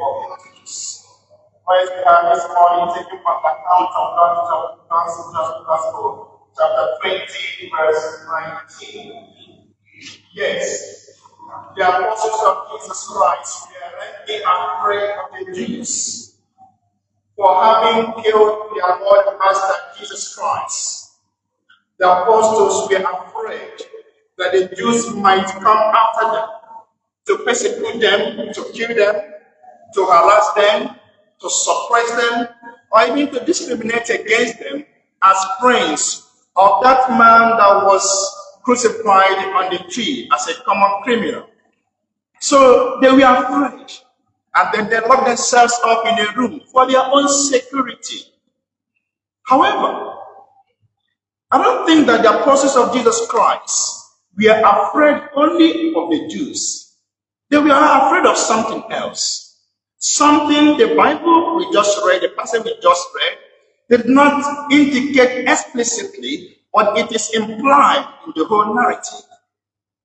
of peace. Whereas we are this morning taking from the account of John's Gospel, chapter 20, verse 19. Yes, the apostles of Jesus Christ were rightly afraid of the Jews for having killed their Lord and Master Jesus Christ. The apostles were afraid that the Jews might come after them to persecute them, to kill them, to harass them, to suppress them, or even to discriminate against them as friends of that man that was crucified on the tree as a common criminal. So they were afraid, and then they locked themselves up in a room for their own security. However, I don't think that the apostles of Jesus Christ were afraid only of the Jews. They were afraid of something else. Something the Bible we just read, the passage we just read, did not indicate explicitly, but it is implied in the whole narrative.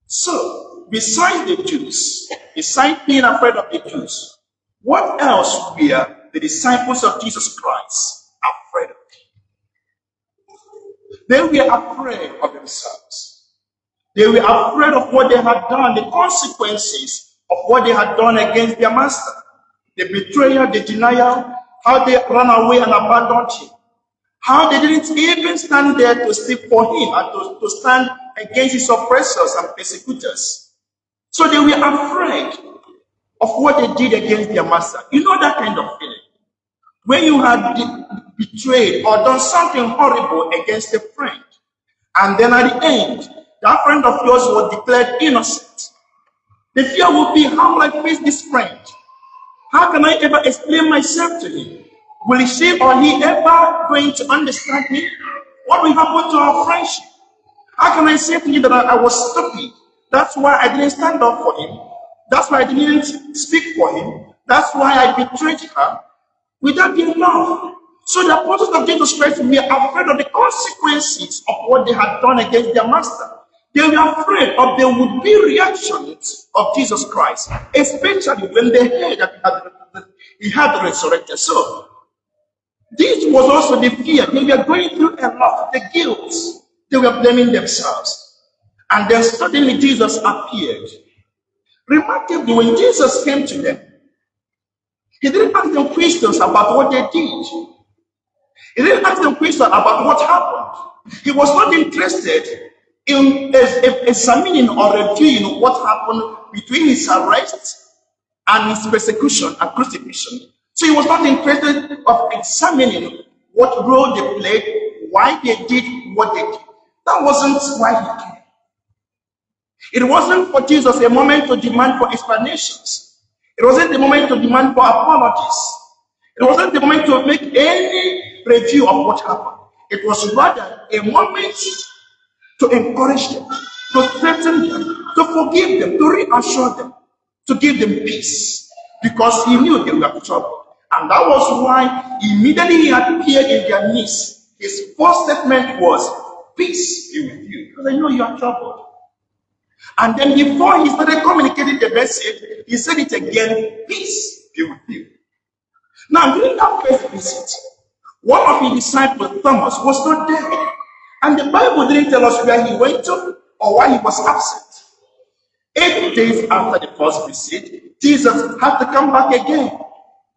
So, besides the Jews, besides being afraid of the Jews, what else were the disciples of Jesus Christ afraid of? They were afraid of themselves. They were afraid of what they had done, the consequences of what they had done against their master. The betrayal, the denial, how they ran away and abandoned him. How they didn't even stand there to speak for him and to stand against his oppressors and persecutors. So they were afraid of what they did against their master. You know that kind of feeling. When you had betrayed or done something horrible against a friend, and then at the end, that friend of yours was declared innocent. The fear would be, how will I face this friend? How can I ever explain myself to him? Will she or he ever going to understand me? What will happen to our friendship? How can I say to you that I was stupid? That's why I didn't stand up for him. That's why I didn't speak for him. That's why I betrayed her. Would that be enough? So the apostles of Jesus Christ were afraid of the consequences of what they had done against their master. They were afraid of the would-be reactions of Jesus Christ, especially when they heard that he had resurrected. So, this was also the fear. They were going through a lot, the guilt. They were blaming themselves. And then suddenly Jesus appeared. Remarkably, when Jesus came to them, he didn't ask them questions about what they did. He didn't ask them questions about what happened. He was not interested in examining or reviewing what happened between his arrest and his persecution and crucifixion. So he was not interested of examining what role they played, why they did what they did. That wasn't why he came. It wasn't for Jesus a moment to demand for explanations. It wasn't the moment to demand for apologies. It wasn't the moment to make any review of what happened. It was rather a moment to encourage them, to strengthen them, to forgive them, to reassure them, to give them peace, because he knew they were troubled. And that was why immediately he appeared in their midst, his first statement was, "Peace be with you," because I know you are troubled. And then before he started communicating the message, he said it again, "Peace be with you." Now, during that first visit, one of his disciples, Thomas, was not there. And the Bible didn't tell us where he went to or why he was absent. 8 days after the first visit, Jesus had to come back again.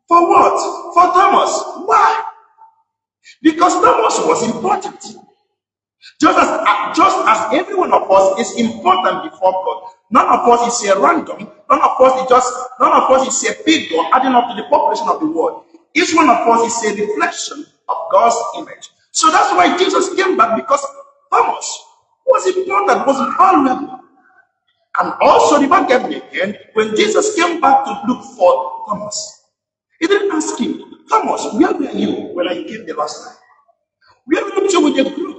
For what? For Thomas. Why? Because Thomas was important. Just as every one of us is important before God. None of us is a random. None of us is a figure adding up to the population of the world. Each one of us is a reflection of God's image. So that's why Jesus came back, because Thomas was important, was valuable. And also remarkably again, when Jesus came back to look for Thomas, he didn't ask him, "Thomas, where were you when I came the last time? Where were you with the group?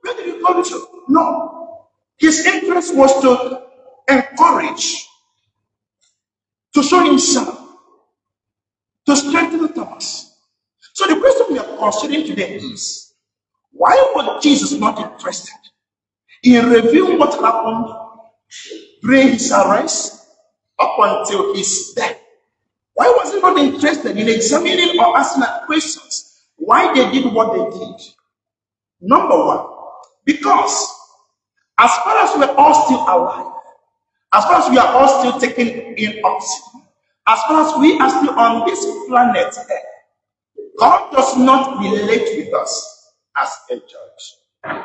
Where did you come to?" No. His interest was to encourage, to show himself, to strengthen Thomas. So the question we are considering today is, why was Jesus not interested in reviewing what happened during his arrest up until his death? Why was he not interested in examining or asking questions why they did what they did? Number one, because as far as we're all still alive, as far as we are all still taking in oxygen, as far as we are still on this planet Earth, God does not relate with us as a judge.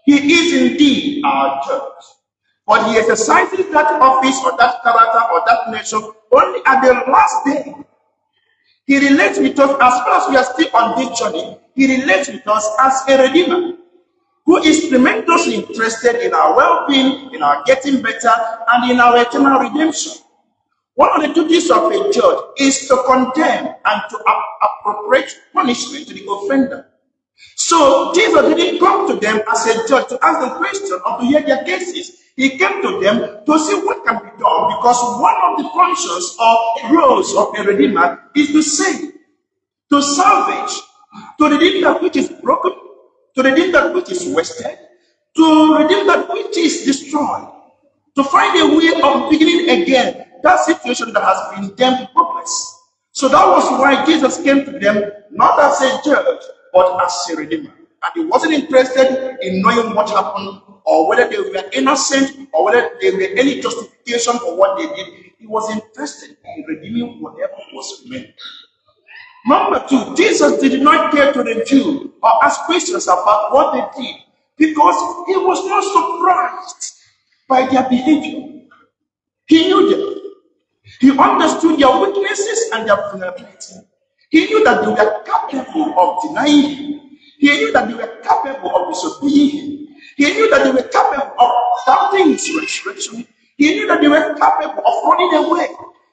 He is indeed our judge. But he exercises that office or that character or that nature only at the last day. He relates with us as far as we are still on this journey. He relates with us as a redeemer who is tremendously interested in our well-being, in our getting better, and in our eternal redemption. One of the duties of a judge is to condemn and to appropriate punishment to the offender. So Jesus didn't come to them as a judge to ask them questions or to hear their cases. He came to them to see what can be done, because one of the functions or roles of a redeemer is to save, to salvage, to redeem that which is broken, to redeem that which is wasted, to redeem that which is destroyed, to find a way of beginning again that situation that has been deemed hopeless. So that was why Jesus came to them not as a judge, but as a redeemer. And he wasn't interested in knowing what happened or whether they were innocent or whether there were any justification for what they did. He was interested in redeeming whatever was remaining. Number two, Jesus did not care to review or ask questions about what they did because he was not surprised by their behavior. He knew them. He understood their weaknesses and their vulnerability. He knew that they were capable of denying him. He knew that they were capable of disobeying him. He knew that they were capable of doubting his resurrection. He knew that they were capable of running away.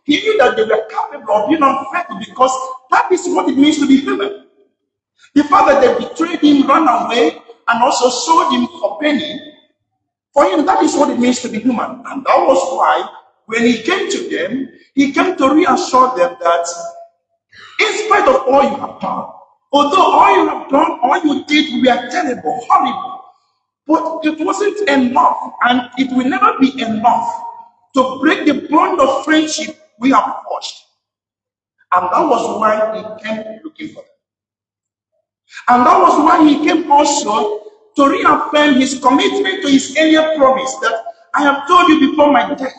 He knew that they were capable of being unfaithful, because that is what it means to be human. The fact that they betrayed him, ran away, and also sold him for penny, for him, that is what it means to be human. And that was why, when he came to them, he came to reassure them that in spite of all you have done, although all you have done, all you did were terrible, horrible, but it wasn't enough, and it will never be enough to break the bond of friendship we have forged. And that was why he came looking for them. And that was why he came also to reaffirm his commitment to his earlier promise that I have told you before my death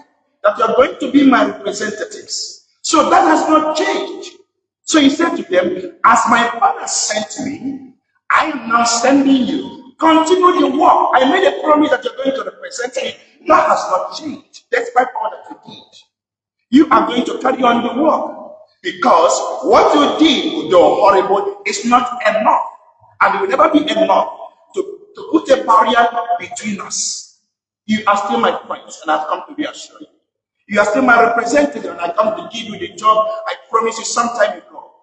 that you are going to be my representatives. So that has not changed. So he said to them, as my Father sent me, I am now sending you. Continue the work. I made a promise that you're going to represent me. That has not changed, despite all that you did. You are going to carry on the work, because what you did, though horrible, is not enough. And it will never be enough to put a barrier between us. You are still my friends, and I've come to reassure you. You are still my representative, and I come to give you the job I promised you some time ago.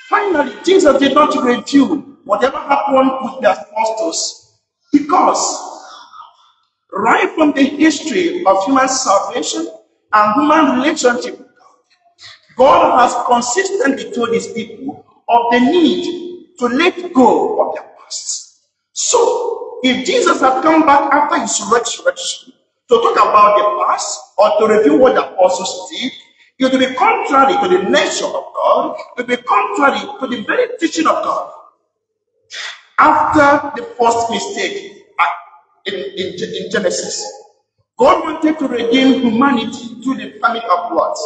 Finally, Jesus did not review whatever happened with the apostles, because right from the history of human salvation and human relationship with God, God has consistently told his people of the need to let go of their past. So, if Jesus had come back after his resurrection to talk about the past or to review what the apostles did, it would be contrary to the nature of God. It would be contrary to the very teaching of God. After the first mistake in Genesis, God wanted to redeem humanity through the family of Lot.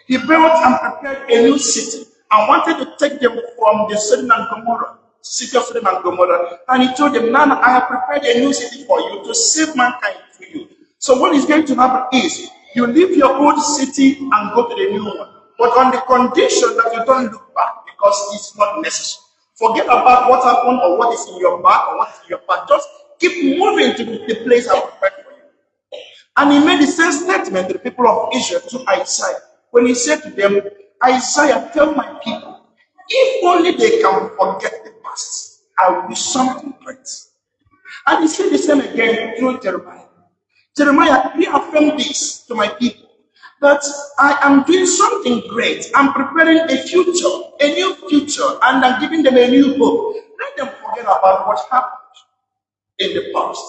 He built and prepared a new city and wanted to take them from the city of Sodom and Gomorrah. And he told them, "Nana, I have prepared a new city for you to save mankind through you." So what is going to happen is, you leave your old city and go to the new one, but on the condition that you don't look back, because it's not necessary. Forget about what happened or what is in your back or what is in your past. Just keep moving to the place I prepared for you. And he made the same statement to the people of Israel through Isaiah, when he said to them, "Isaiah, tell my people, if only they can forget the past, I will do something great." And he said the same again through Jeremiah. Jeremiah, reaffirm this to my people, that I am doing something great. I'm preparing a future, a new future, and I'm giving them a new hope. Let them forget about what happened in the past.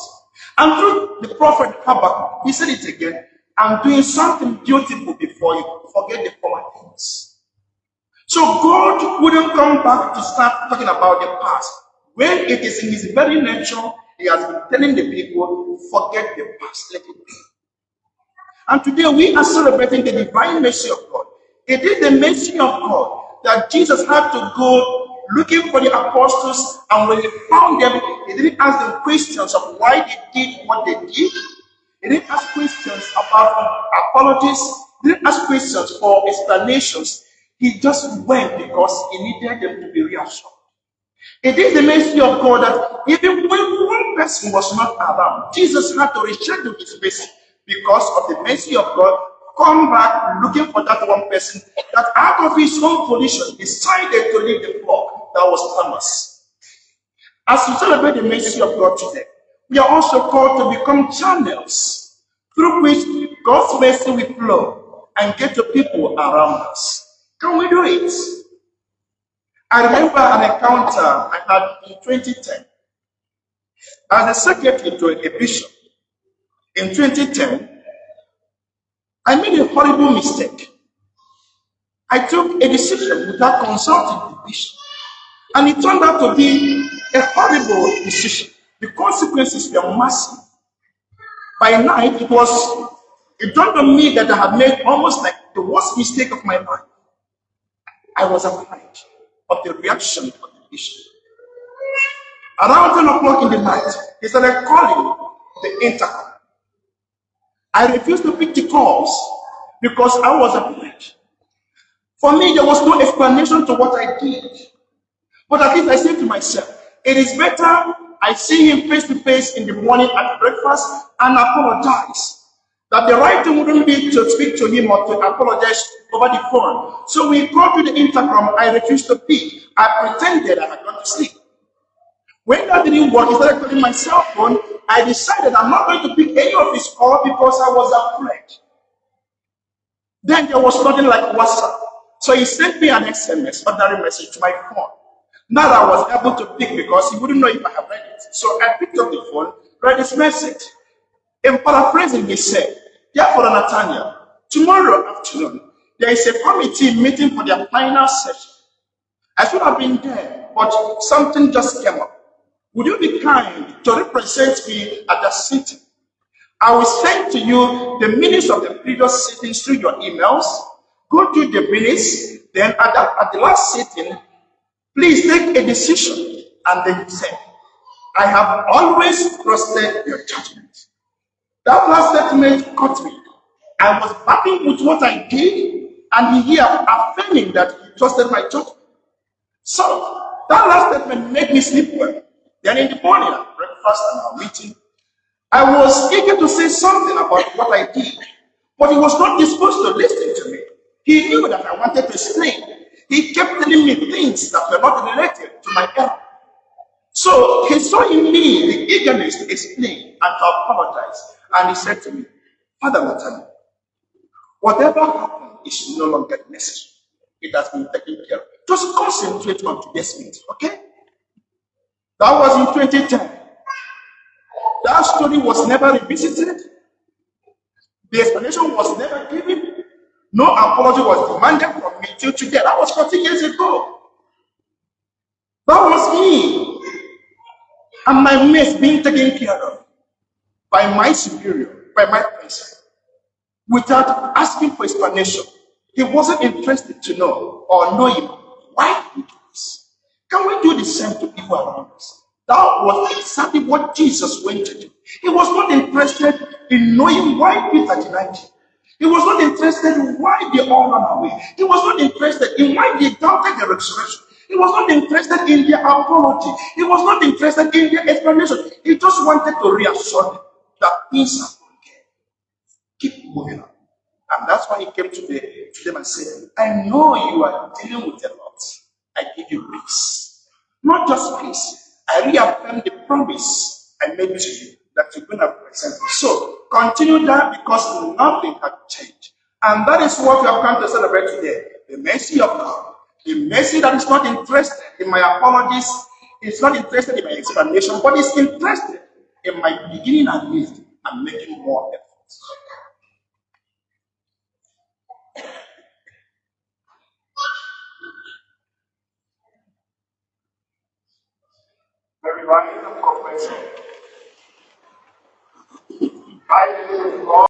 And through the prophet Habakkuk, he said it again, I'm doing something beautiful before for you. Forget the former things. So God wouldn't come back to start talking about the past. When it is in his very nature, he has been telling the people, forget the past, let it be. And today we are celebrating the divine mercy of God. It is the mercy of God that Jesus had to go looking for the apostles, and when he found them, he didn't ask them questions of why they did what they did. He didn't ask questions about apologies. He didn't ask questions for explanations. He just went because he needed them to be reassured. It is the mercy of God that even when one person was not around, Jesus had to reschedule his visit because of the mercy of God. Come back looking for that one person that out of his own volition decided to leave the flock. That was Thomas. As we celebrate the mercy of God today, we are also called to become channels through which God's mercy will flow and get to people around us. Can we do it? I remember an encounter I had in 2010 as a secretary to a bishop. In 2010, I made a horrible mistake. I took a decision without consulting the bishop, and it turned out to be a horrible decision. The consequences were massive. By night, it dawned on me that I had made almost like the worst mistake of my life. I was afraid of the reaction of the bishop. Around 10 o'clock in the night, he started calling the intercom. I refused to pick the calls because I was afraid. For me, there was no explanation to what I did. But at least I said to myself, it is better I see him face to face in the morning at breakfast and apologize. That the right thing wouldn't be to speak to him or to apologize over the phone. So we called to the intercom. I refused to pick. I pretended I had gone to sleep. When that didn't work, instead of calling my cell phone, I decided I'm not going to pick any of his calls because I was afraid. Then there was nothing like WhatsApp. So he sent me an SMS, ordinary message to my phone. Now I was able to pick because he wouldn't know if I have read it. So I picked up the phone, read his message. In paraphrasing, he said, "Therefore, Nathaniel, tomorrow afternoon, there is a committee meeting for their final session. I should have been there, but something just came up. Would you be kind to represent me at the sitting? I will send to you the minutes of the previous sittings through your emails. Go through the minutes, then at the last sitting, please take a decision." And then he said, "I have always trusted your judgment." That last statement caught me. I was backing with what I did, and he here affirming that he trusted my judgment. So that last statement made me sleep well. Then in the morning at breakfast and our meeting, I was eager to say something about what I did, but he was not disposed to listen to me. He knew that I wanted to explain. He kept telling me things that were not related to my error. So he saw in me the eagerness to explain and to apologize. And he said to me, "Father Nathaniel, whatever happened is no longer necessary. It has been taken care of. Just concentrate on today's meeting, okay?" That was in 2010. That story was never revisited. The explanation was never given. No apology was demanded from me till today. That was 40 years ago. That was me and my mess being taken care of by my superior, by my principal, without asking for explanation. He wasn't interested to know or knowing why we do this. Can we do the same to people around us? That was exactly what Jesus went to do. He was not interested in knowing why Peter denied him. He was not interested in why they all ran away. He was not interested in why they doubted the resurrection. He was not interested in their apology. He was not interested in their explanation. He just wanted to reassure them that things are okay. Keep moving on. And that's why he came to them and said, "I know you are dealing with a lot. I give you peace." Not just peace. I reaffirm the promise I made to you that you're going to present. So continue that because nothing has changed. And that is what we have come to celebrate today. The mercy of God. The mercy that is not interested in my apologies, is not interested in my explanation, but is interested in my beginning and end and making more efforts. running the corporate